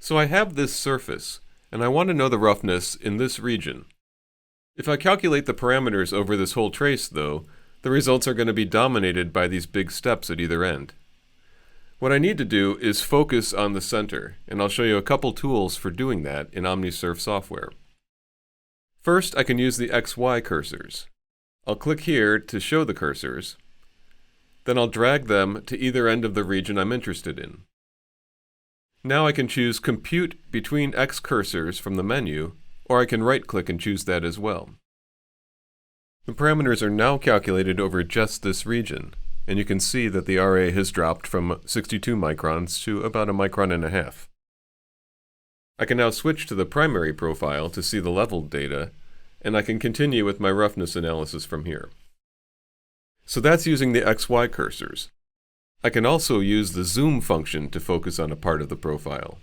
So I have this surface, and I want to know the roughness in this region. If I calculate the parameters over this whole trace, though, the results are going to be dominated by these big steps at either end. What I need to do is focus on the center, and I'll show you a couple tools for doing that in OmniSurf software. First, I can use the XY cursors. I'll click here to show the cursors. Then I'll drag them to either end of the region I'm interested in. Now I can choose Compute between X cursors from the menu, or I can right-click and choose that as well. The parameters are now calculated over just this region, and you can see that the RA has dropped from 62 microns to about 1.5 microns. I can now switch to the primary profile to see the leveled data, and I can continue with my roughness analysis from here. So that's using the XY cursors. I can also use the zoom function to focus on a part of the profile.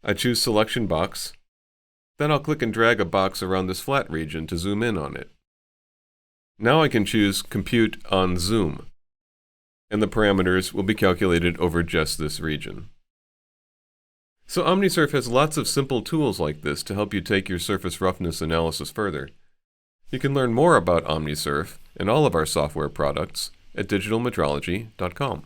I choose Selection Box, then I'll click and drag a box around this flat region to zoom in on it. Now I can choose Compute on Zoom, and the parameters will be calculated over just this region. So OmniSurf has lots of simple tools like this to help you take your surface roughness analysis further. You can learn more about OmniSurf and all of our software products at digitalmetrology.com.